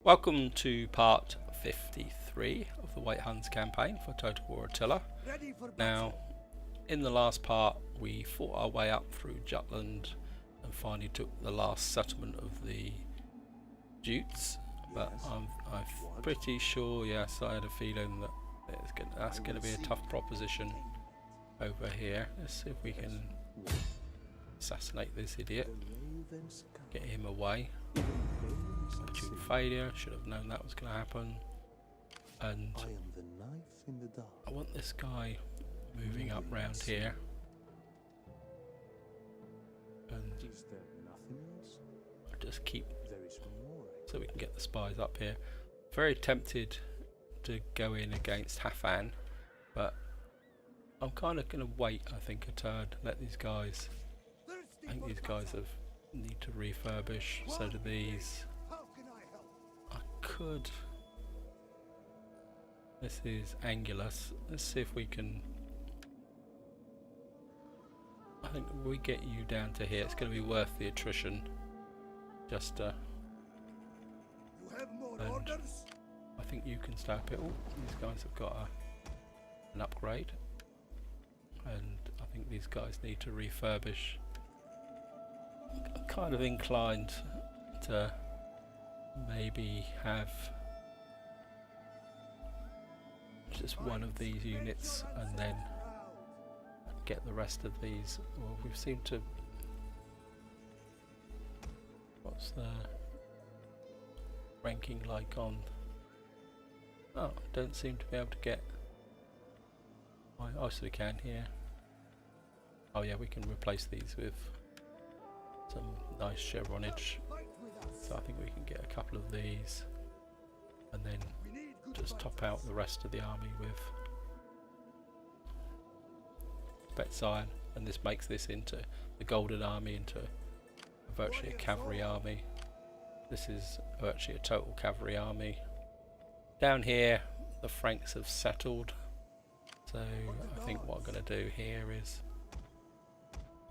Welcome to part 53 of the White Huns campaign for Total War Attila. Now, in the last part we fought our way up through Jutland and finally took the last settlement of the Jutes, but I'm pretty sure, yes, I had a feeling that that's going to be a tough proposition over here. Let's see if we can assassinate this idiot, get him away. Opportune failure, should have known that was going to happen. And I want this guy moving up round here. And I'll just keep so we can get the spies up here. Very tempted to go in against Hafn, but I'm kind of going to wait, I think, a turn, let these guys, I think these guys need to refurbish, so do these. Could. This is Angulus. Let's see if we can. I think we get you down to here. It's going to be worth the attrition. Just and I think you can stay up here. Oh, these guys have got an upgrade, and I think these guys need to refurbish. I'm kind of inclined to maybe have just one of these units and then get the rest of these. Well, we seem to. What's the ranking like on? Oh, don't seem to be able to get. Oh, so we can here. Oh yeah, we can replace these with some nice chevronage. So I think we can get a couple of these and then just top out the rest of the army with Betzion, and this makes this into the Golden Army, into virtually a cavalry army. This is virtually a total cavalry army. Down here the Franks have settled, so I think what I'm going to do here is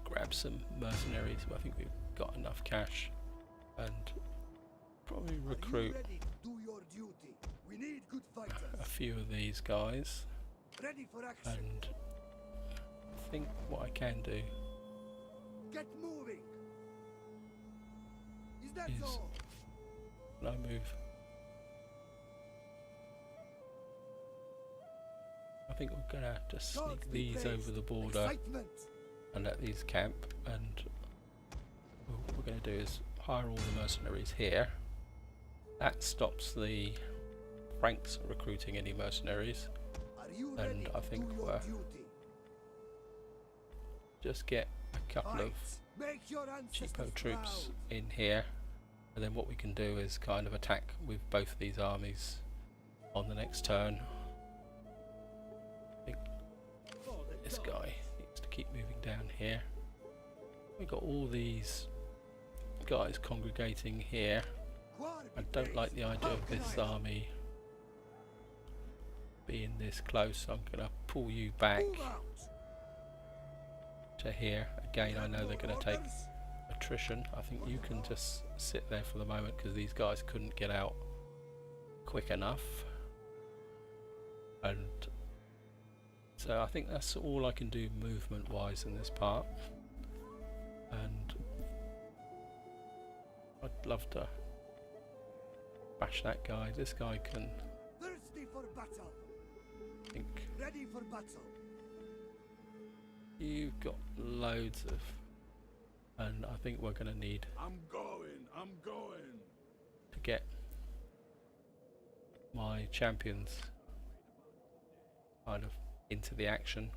grab some mercenaries. I think we've got enough cash, and probably recruit a few of these guys. And I think what I can do is, when I move, I think we're gonna have to sneak these over the border and let these camp, and what we're going to do is hire all the mercenaries here. That stops the Franks recruiting any mercenaries, and I think we'll just get a couple of cheapo troops in here, and then what we can do is kind of attack with both of these armies on the next turn. I think this guy needs to keep moving down here. We've got all these guys congregating here. I don't like the idea of this army being this close, so I'm going to pull you back to here. Again, I know they're going to take attrition. I think you can just sit there for the moment because these guys couldn't get out quick enough, and so I think that's all I can do movement wise in this part. And I'd love to bash that guy. This guy can. Thirsty for battle. Think. Ready for battle. You've got loads of, and I think we're going to need. I'm going to get my champions kind of into the action,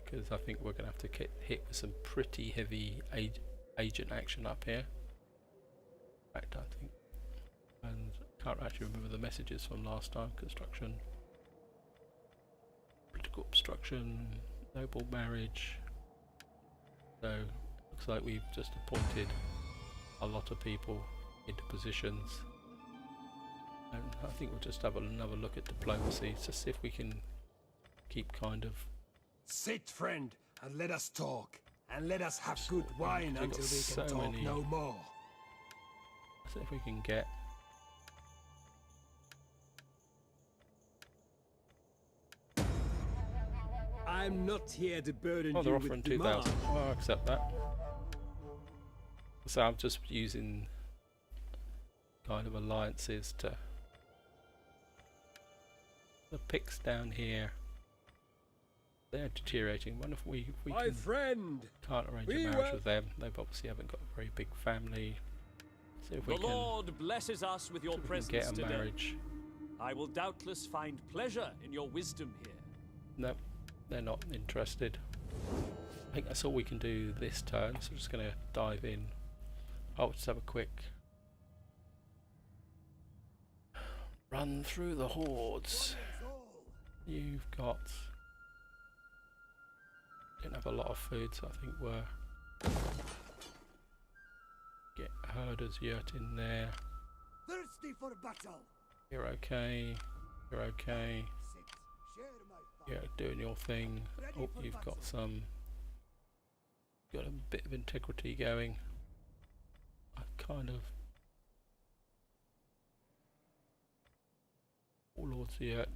because I think we're going to have to get hit with some pretty heavy agent action up here. In fact, I think, and can't actually remember the messages from last time. Construction, political obstruction, noble marriage. So looks like we've just appointed a lot of people into positions, and I think we'll just have another look at diplomacy to see if we can keep kind of. Sit, friend, and let us talk, and let us have good wine until we can talk no more. see if we can get. I'm not here to burden Oh, they're you offering with 2,000. demands. Oh, I'll accept that. So I'm just using kind of alliances to. The Picts down here, they're deteriorating. Wonder if we My friend, can't arrange a we marriage will- with them. They obviously haven't got a very big family. See if we The can, Lord blesses us with your see if we can presence get a today. marriage. I will doubtless find pleasure in your wisdom here. No, they're not interested. I think that's all we can do this turn, so I'm just going to dive in. I'll just have a quick run through the hordes. You've got... Didn't have a lot of food, so I think we're... Get herders yurt in there. thirsty for battle. You're okay. You're okay. Sit, share my fire. You're doing your thing. Ready Oh, for you've got battle. some... Got a bit of integrity going. I kind of... Warlords yurt.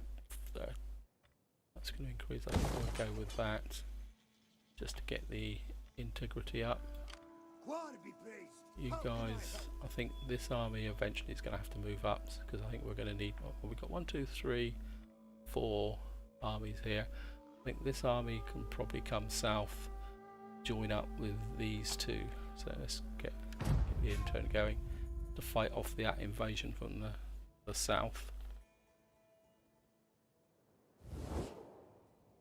That's going to increase. I think we'll go with that. Just to get the integrity up. Quar be praised. You How can I guys, help? I think this army eventually is going to have to move up because I think we're going to need. Well, we've got 1, 2, 3, 4 armies here. I think this army can probably come south, join up with these two. So let's get the intern going to fight off that invasion from the south.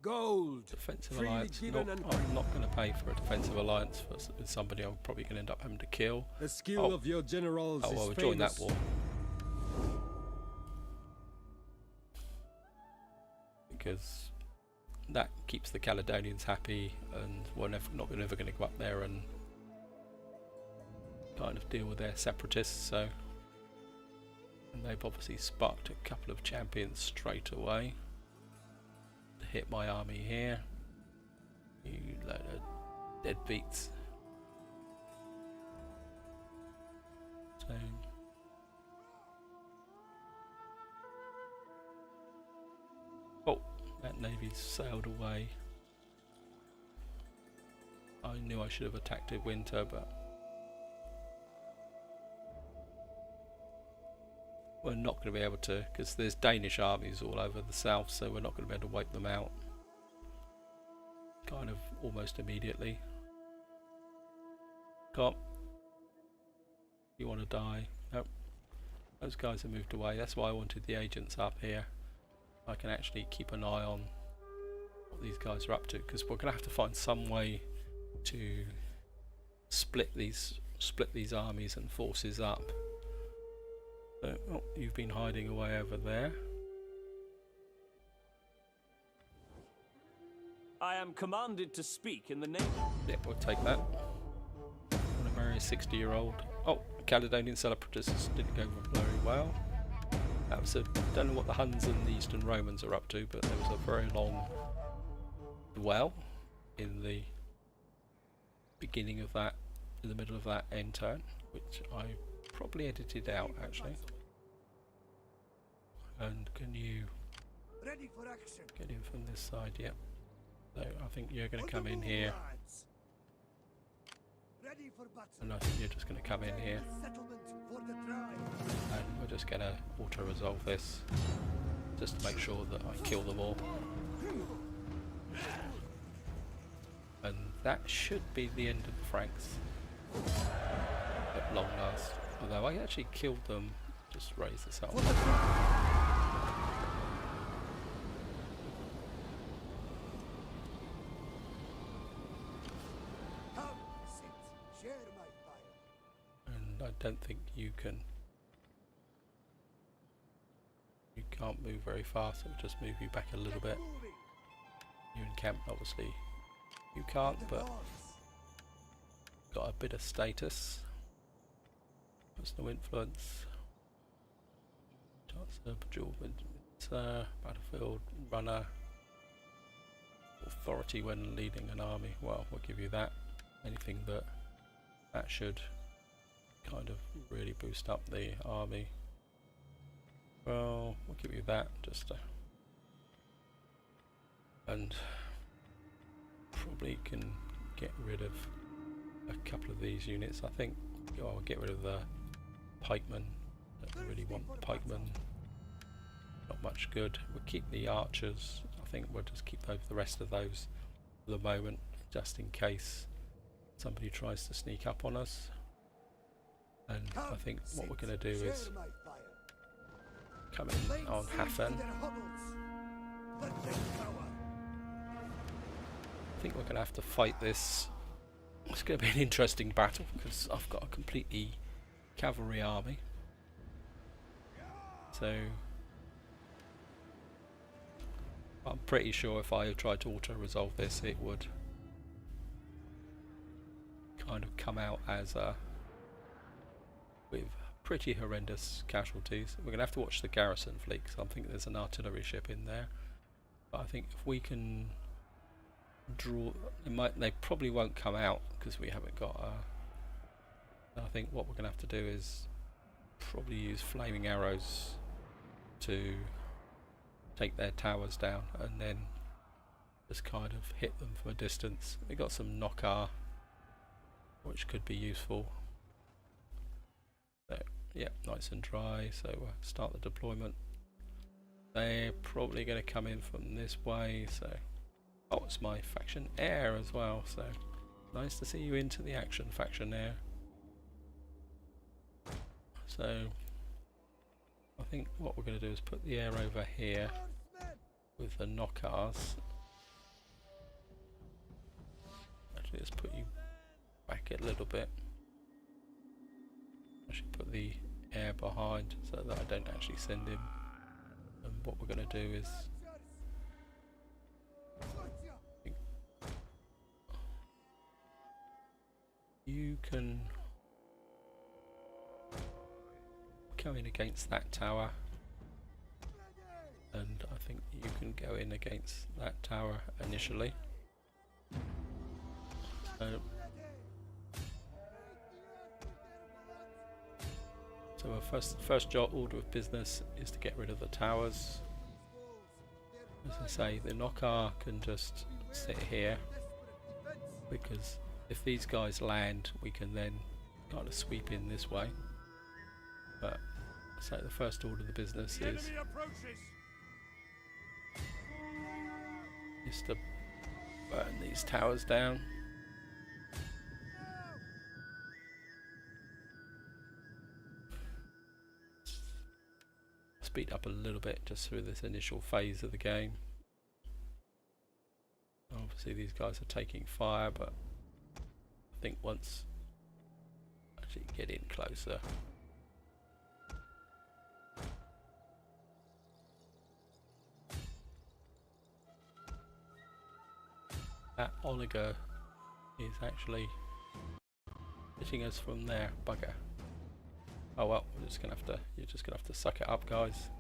Gold. Defensive Freely alliance. given Nope, and I'm not going to pay for a defensive alliance with somebody I'm probably going to end up having to kill. The skill Oh. of your generals Oh is well, we'll join that famous. war. Because that keeps the Caledonians happy, and we're never going to go up there and kind of deal with their separatists. So, and they've obviously sparked a couple of champions straight away to hit my army here. You load of deadbeats. So. Oh, that navy's sailed away. I knew I should have attacked it winter, but we're not going to be able to, because there's Danish armies all over the south, so we're not going to be able to wipe them out kind of almost immediately. Come, you want to die? Nope. Those guys have moved away. That's why I wanted the agents up here. I can actually keep an eye on what these guys are up to, because we're going to have to find some way to split these armies and forces up. So, oh, you've been hiding away over there. I am commanded to speak in the name. Yeah, we'll take that. I want to marry a 60-year-old. Oh, Caledonian separatists didn't go very well. That was a, don't know what the Huns and the Eastern Romans are up to, but there was a very long dwell in the beginning of that, in the middle of that end turn, which I probably edited out actually. And can you Ready for action. get in from this side? Yep. So I think you're going On to the come in move, here, lads. Ready for battle. and I think you're just going to come in here, Settlement for the tribe. and we're just going to auto-resolve this, just to make sure that I kill them all. And that should be the end of the Franks at long last. Although I actually killed them. Just raise this up. For the tribe. Come, sit, share my fire. And I don't think you can. You can't move very fast. It'll just move you back a little bit. Get moving. You in camp, obviously. You can't, The but boss. got a bit of status. Personal influence. Chancellor, dual battlefield runner. Authority when leading an army. Well, we'll give you that. Anything that should kind of really boost up the army. Well, we'll give you that just to, and probably can get rid of a couple of these units. I think I'll get rid of the pikemen. Don't really want pikemen. Not much good. We'll keep the archers. I think we'll just keep the rest of those for the moment, just in case somebody tries to sneak up on us. And I think what we're going to do is come in on Hafn. I think we're going to have to fight this. It's going to be an interesting battle because I've got a completely cavalry army. So I'm pretty sure if I tried to auto-resolve this, it would kind of come out as with pretty horrendous casualties. We're going to have to watch the garrison fleet because I think there's an artillery ship in there. But I think if we can draw, they probably won't come out because we haven't got I think what we're going to have to do is probably use flaming arrows to take their towers down and then just kind of hit them from a distance. We got some knocker which could be useful. So yeah, nice and dry, so we'll start the deployment. They're probably going to come in from this way, so oh, it's my faction heir as well, so nice to see you into the action, faction heir. So I think what we're going to do is put the heir over here with the knockers. Actually, let's put you back a little bit. I should put the heir behind so that I don't actually send him. And what we're going to do is you can go in against that tower, and I think you can go in against that tower initially. So our first order of business is to get rid of the towers. As I say, the knocker can just sit here because if these guys land, we can then kind of sweep in this way. But so the first order of the business is to burn these towers down. Speed up a little bit just through this initial phase of the game. Obviously these guys are taking fire, but I think once actually get in closer, that Oliger is actually hitting us from there. Bugger. Oh well, we're just gonna have to. You're just gonna have to suck it up, guys.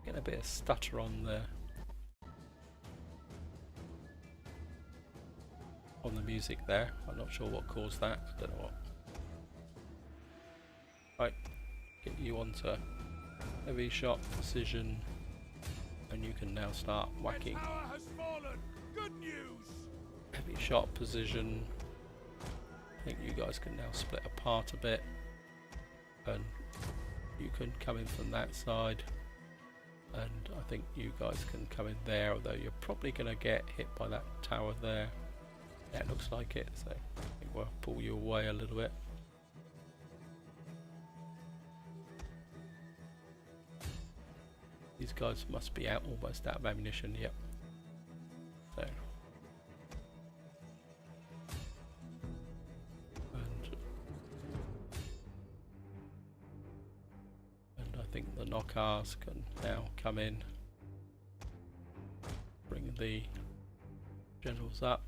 Getting a bit of stutter on the music there. I'm not sure what caused that. I don't know what. Right, get you onto heavy shot precision, and you can now start whacking. Good news. Heavy shot precision. I think you guys can now split apart a bit, and you can come in from that side, and I think you guys can come in there, although you're probably going to get hit by that tower there. Yeah, it looks like it, so I think we'll pull you away a little bit. These guys must be almost out of ammunition, yep. So and I think the knockers can now come in, bring the generals up,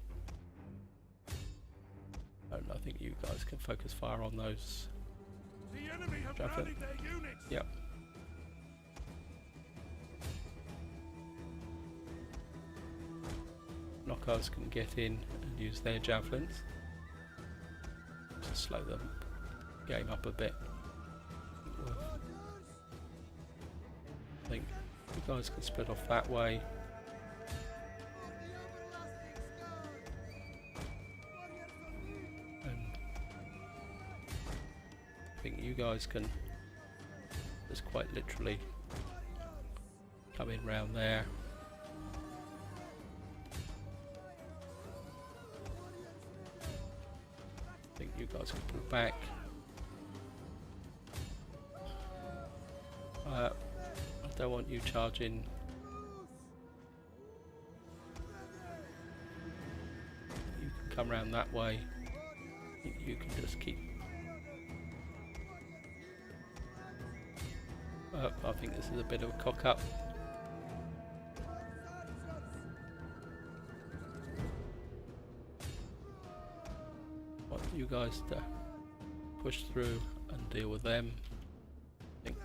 and I think you guys can focus fire on those. The enemy have rallied their units. Yep. Knockers can get in and use their javelins. to slow the game up a bit. I think you guys can split off that way. And I think you guys can just quite literally come in round there. I think you guys can pull back. I don't want you charging. You can come round that way. You can just keep. I think this is a bit of a cock up. I want you guys to push through and deal with them. I think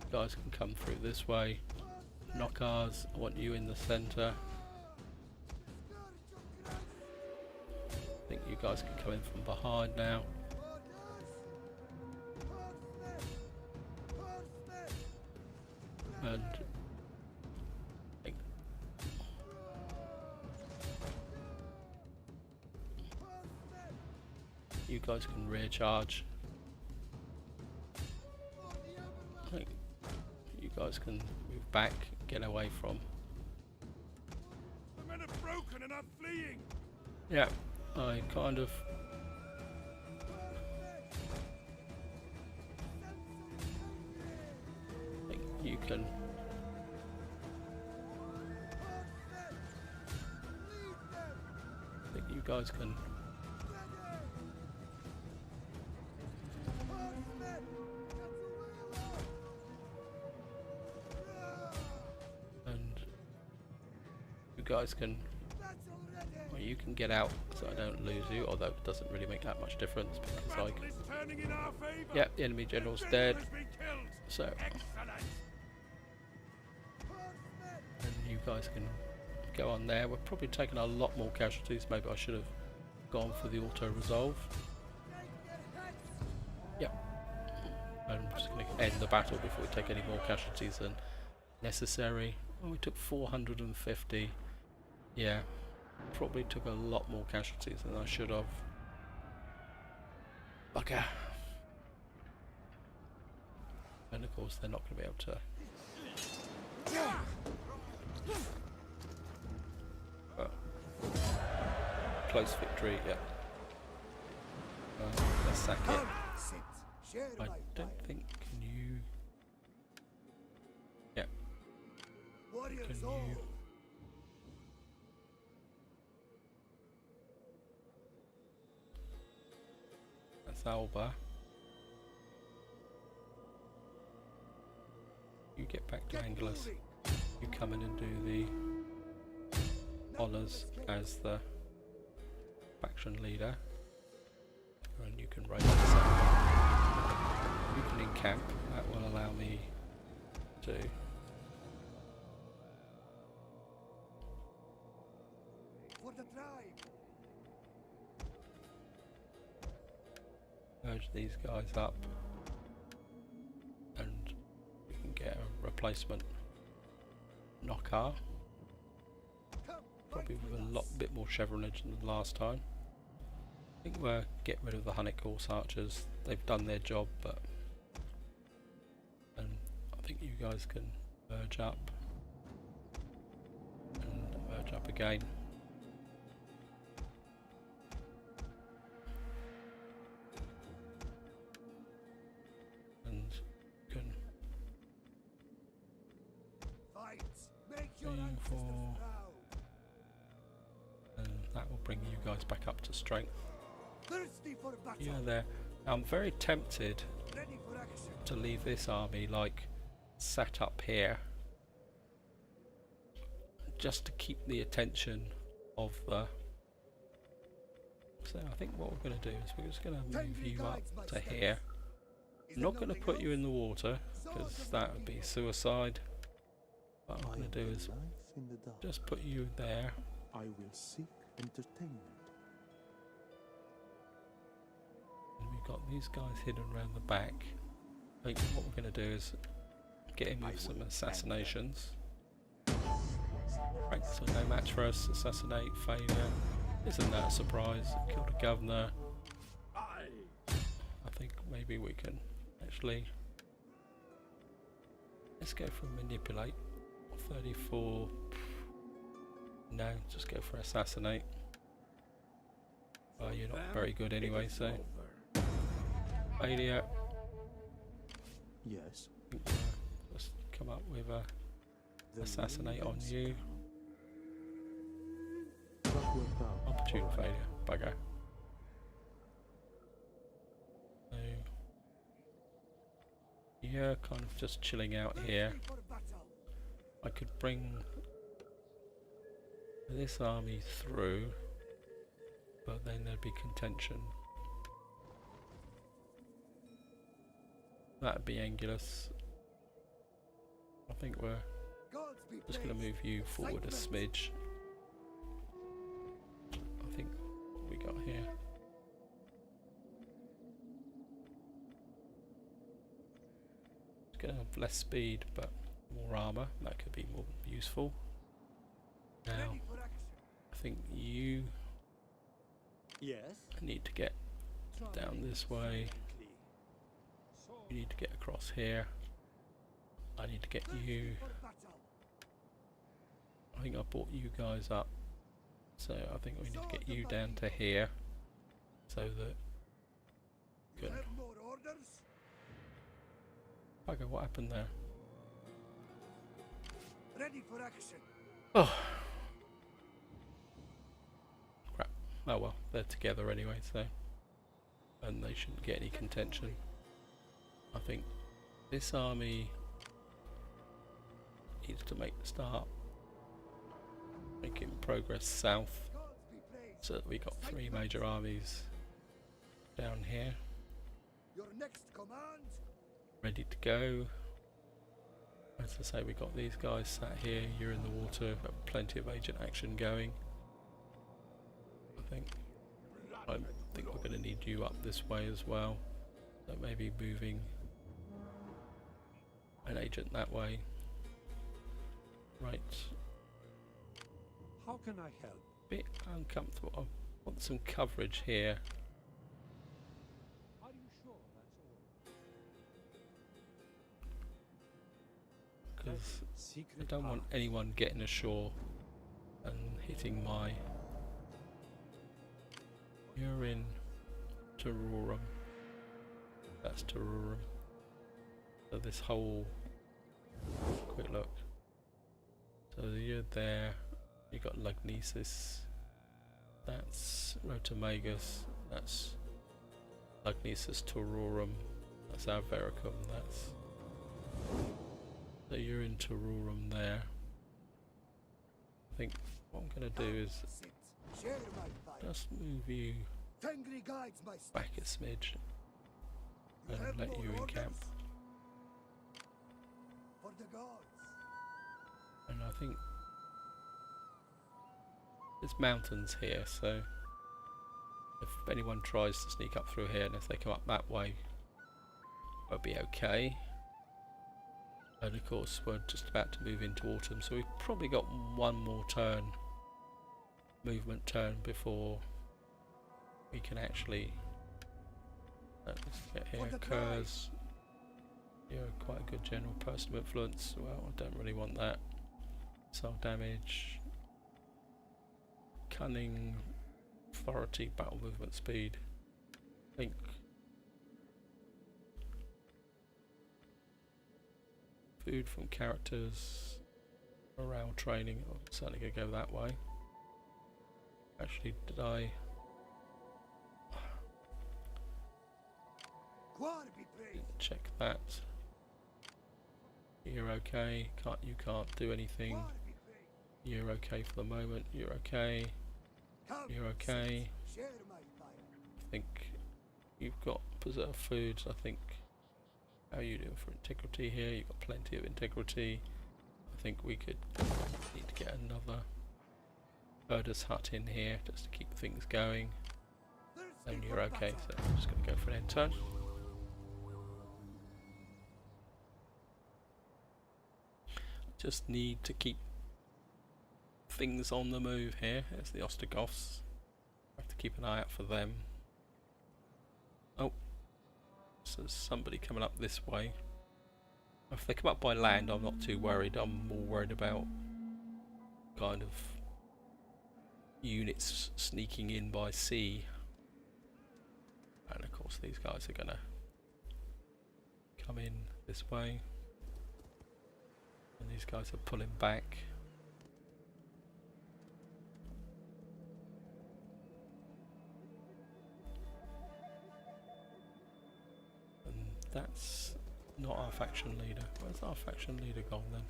you guys can come through this way. Knockers, I want you in the centre. I think you guys can come in from behind now. And I think you guys can rear charge. I think you guys can move back, get away from. The men are broken and are fleeing. Yeah, I kind of. Think you can. I think you guys can. And you guys can. Well, you can get out so I don't lose you, although it doesn't really make that much difference because I can. Yeah, the enemy general's dead. So. And you guys can go on there. We're probably taking a lot more casualties. Maybe I should have gone for the auto resolve. Yep. I'm just going to end the battle before we take any more casualties than necessary. Oh, we took 450. Yeah. Probably took a lot more casualties than I should have. Bugger. And of course they're not going to be able to. Close victory, yeah. Let's sack it. I don't think, can you... Yeah. Can you... That's Alba. You get back to Anglers. You come in and do the honours as the faction leader, and you can raise this up. You can encamp. That will allow me to For the tribe. merge these guys up, and you can get a replacement knocker. Probably with a bit more chevronage than the last time. I think we'll get rid of the Hunnic horse archers. They've done their job, but and I think you guys can merge up and merge up again. And you can Fight. Make your aim ancestors for, and that will bring you guys back up to strength. thirsty for battle. Yeah, there. I'm very tempted Ready for action. to leave this army like set up here, just to keep the attention of the. So I think what we're going to do is we're just going to move you up to here. I'm not going to put you in the water because that would be suicide. What I'm going to do is just put you there. I will seek entertainment. these guys hidden around the back. I think what we're going to do is get in with some assassinations. Franks are no match for us. Assassinate, failure. Isn't that a surprise? Killed a governor. I think maybe we can actually... Let's go for manipulate. 34. No, just go for assassinate. Oh, you're not very good anyway, so... Failure. Yes. Just come up with a assassinate on you. Opportune failure. Bugger. So, yeah, kind of just chilling out here. I could bring this army through, but then there'd be contention. That'd be Anguillus. I think we're just going to move you forward a smidge. I think what we got here. It's going to have less speed, but more armour. That could be more useful. Now, I think you need to get down this way. You need to get across here. I need to get you. I think I brought you guys up, so I think we need to get you down to here, so that. Good. Okay, what happened there? Ready for action. Oh. Crap. Oh well, they're together anyway, so. And they shouldn't get any contention. I think this army needs to make the start, making progress south, so that we got 3 major armies down here, Your next command. ready to go. As I say, we got these guys sat here. You're in the water, but plenty of agent action going. I think we're going to need you up this way as well. So maybe moving an agent that way. Right. How can I help? Bit uncomfortable. I want some coverage here. Are you sure that's all? Because I Secret don't want path. anyone getting ashore and hitting my... You're in Terurum. That's Terurum. So this whole... Quick look. So you're there. You got Lugnesis. That's Rotamagus. That's Lugnesis Terurum. That's Avericum. That's... So you're in Terurum there. I think what I'm going to do is Share my fire. just move you Tengri guides my steps. back a smidge You have and let more you orders? encamp. For the gods. And I think there's mountains here, so if anyone tries to sneak up through here, and if they come up that way, it'll be okay. And of course we're just about to move into autumn, so we've probably got one more turn, movement turn, before we can actually... Let's get here, Kurz. You're quite a good general, personal influence. Well, I don't really want that. Soul damage, cunning, authority, battle movement speed. I think food from characters, morale training. I'm certainly gonna go that way. Actually, did I? Quar be praised. Check that. You're okay. You can't do anything. Quar be praised. You're okay for the moment. You're okay. Come, You're okay. Share my fire. I think you've got preserved foods. I think. How are you doing for integrity here? You've got plenty of integrity. I think we could need to get another herder's hut in here just to keep things going. And you're okay, so I'm just going to go for an end turn. Just need to keep things on the move here. There's the Ostrogoths. Have to keep an eye out for them. Oh, so there's somebody coming up this way. If they come up by land, I'm not too worried. I'm more worried about kind of units sneaking in by sea. And of course these guys are going to come in this way. And these guys are pulling back. And that's not our faction leader. Where's our faction leader gone then?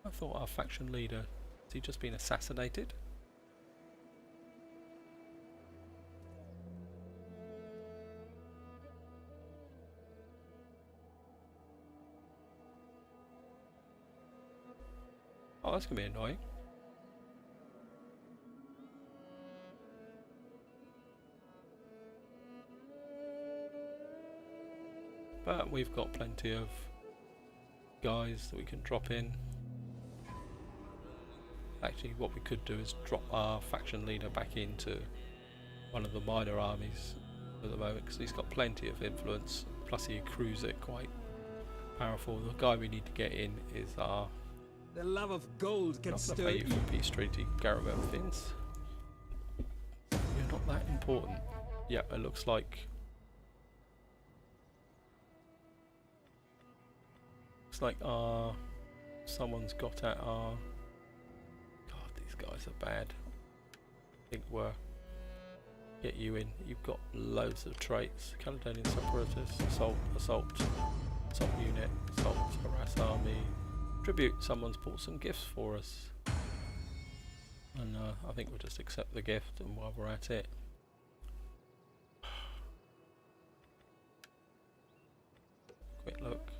I thought our faction leader... Has he just been assassinated? Oh, that's going to be annoying. But we've got plenty of guys that we can drop in. Actually, what we could do is drop our faction leader back into one of the minor armies at the moment, because he's got plenty of influence, plus he accrues it quite powerful. The guy we need to get in is our... The love of gold can Not stir the you for peace treaty, Garabel Finns. You're not that important. Yeah, it looks like... Looks like our... Someone's got at our... God, these guys are bad. I think we're... Get you in. You've got loads of traits. Caledonian separatists, assault, assault unit, assault, harass army. Tribute, someone's bought some gifts for us. And I think we'll just accept the gift, and while we're at it... Quick look.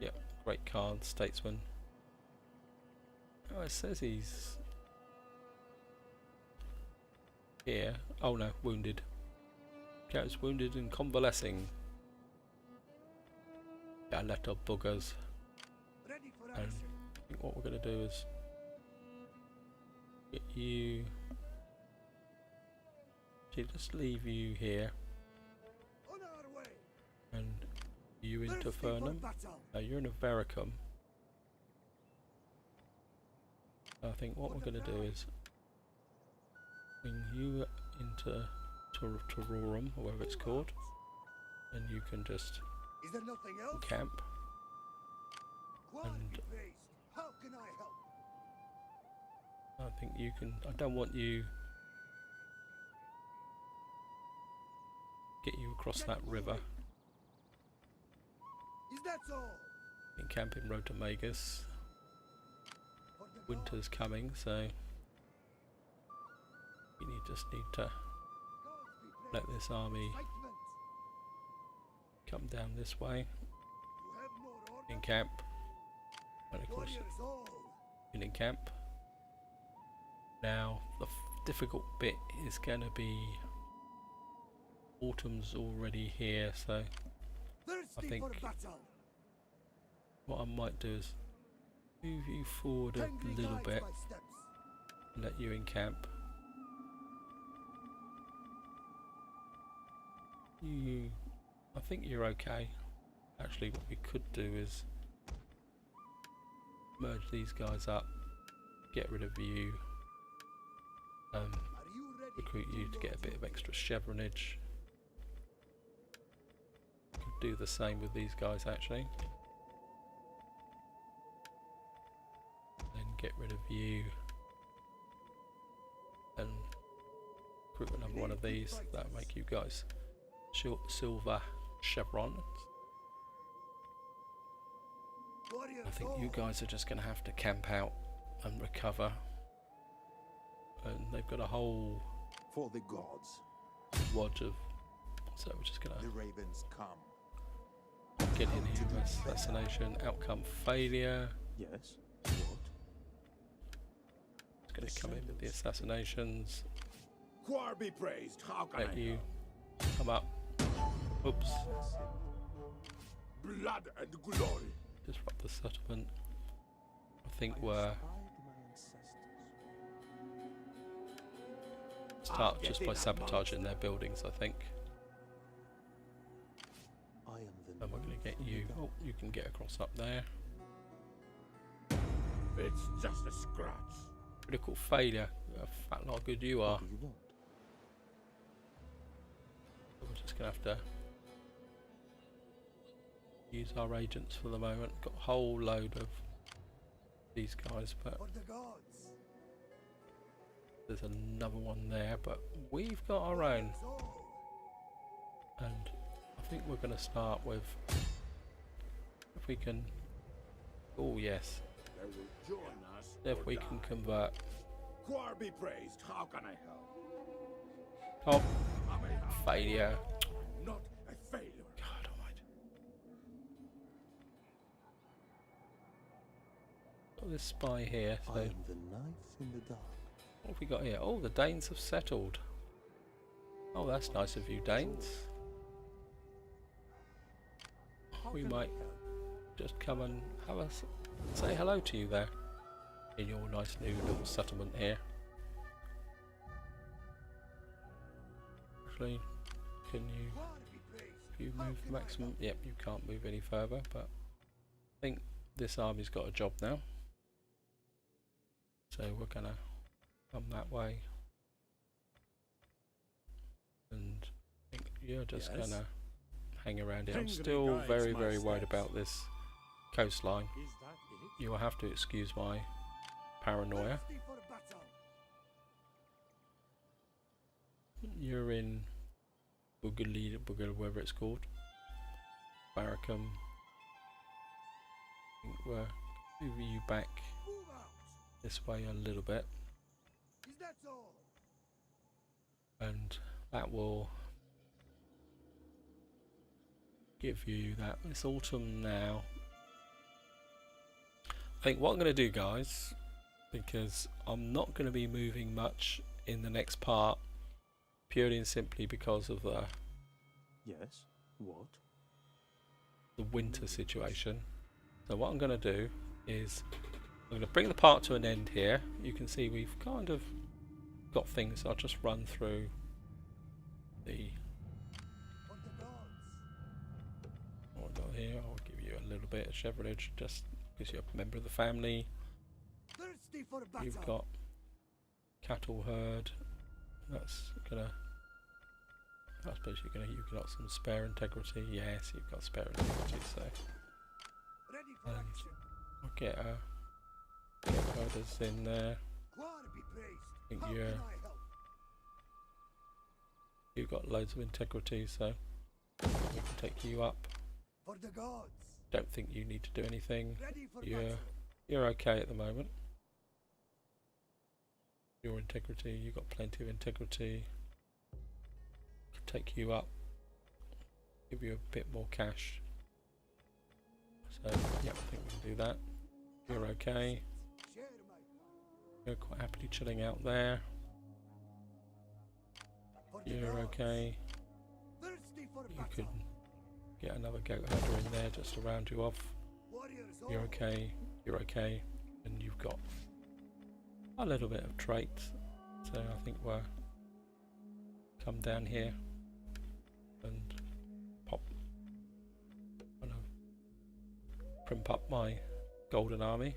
Yep, great card, statesman. Oh, it says he's... here. Oh no, wounded. Carries wounded and convalescing. Yeah, little buggers. And I think what we're going to do is get you. Just leave you here. And you into Fernham. You're in a Vericum. I think what we're going to do is bring you into Tororum, or whatever it's called, and you can just camp. And how can I help? I think you can. I don't want you get you across that river. Is that all? In camp in Rotamagus. Winter's coming, so you just need to let this army come down this way in camp, and of course in camp. Now the difficult bit is going to be autumn's already here, so I think what I might do is move you forward a little bit and let you in camp. I think you're okay. Actually, what we could do is merge these guys up, get rid of you, recruit you to get a bit of extra chevronage. Could do the same with these guys actually. Then get rid of you and recruit another one of these. That'll make you guys silver chevron. I think you guys are just going to have to camp out and recover. And they've got a whole for the gods wad of, so we're just going the to ravens come. get in here. Assassination, outcome failure. Yes. What? It's going to come in with the assassinations. Quar be praised. How can Let I you help? come up. Oops. Blood and glory. Disrupt the settlement. I think we're start just by sabotaging their buildings, I think. And we're going to get you. Oh, you can get across up there. It's just a scratch. Critical failure. A fat lot good you are. We're just going to have to use our agents for the moment. Got a whole load of these guys, but there's another one there, but we've got our own. And I think we're going to start with, if we can, oh yes, They will join us. if we can convert. Quar be praised. How can I help? Oh, I may have failure. not a failure. God almighty. Got this spy here, so I am the knife in the dark. what have we got here? Oh, the Danes have settled. Oh, that's nice of you, Danes. We might just come and have us say hello to you there in your nice new little settlement here. Actually, can you, if you move maximum? Yep, you can't move any further, but I think this army's got a job now. So we're gonna come that way. And I think you're just gonna hang around here. I'm still very worried about this coastline. Is that it? You will have to excuse my paranoia. You're in Boogaloo, whatever it's called. Barracum. I think we're moving you back this way a little bit. And that will give you that. It's autumn now. I think what I'm going to do, guys, because I'm not going to be moving much in the next part, purely and simply because of the Yes. What? winter situation. So what I'm going to do is I'm going to bring the part to an end here. You can see we've kind of got things. I'll just run through the what I've got here. I'll give you a little bit of chevrage just because you're a member of the family. You've got cattle herd. That's gonna. I suppose you've got some spare integrity. Yes, you've got spare integrity. So and I'll get herders in there. I think you've got loads of integrity, so we can take you up. Don't think you need to do anything. You're okay at the moment. Your integrity, you've got plenty of integrity. Can take you up. Give you a bit more cash. So yeah, I think we can do that. You're okay. You're quite happily chilling out there. You're okay. You could get another goat herder in there just to round you off. You're okay. You're okay. And you've got a little bit of traits. So I think we'll come down here and pop, kind of primp up my golden army.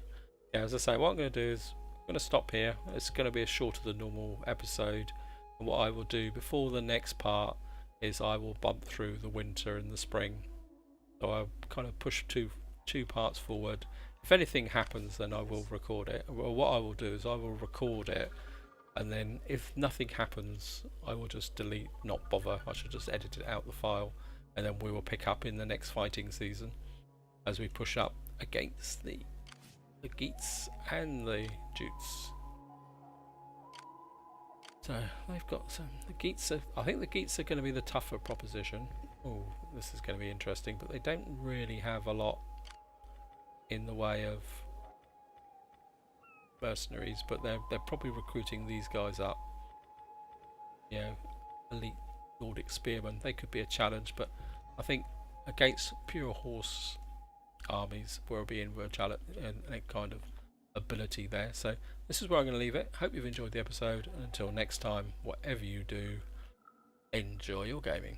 Yeah, as I say, what I'm going to do is I'm going to stop here. It's going to be a shorter than normal episode. And what I will do before the next part is I will bump through the winter and the spring. So I'll kind of push two parts forward. If anything happens, then I will record it. Well, what I will do is I will record it, and then if nothing happens, I will just delete, not bother. I should just edit it out the file, and then we will pick up in the next fighting season as we push up against the Geats and the Jutes. So they've got some. The Geats are. I think the Geats are going to be the tougher proposition. Oh, this is going to be interesting. But they don't really have a lot in the way of mercenaries, but they're probably recruiting these guys up. You know, elite Nordic spearmen. They could be a challenge, but I think against pure horse armies will be in real challenge and kind of ability there. So this is where I'm going to leave it. Hope you've enjoyed the episode, and until next time, whatever you do, enjoy your gaming.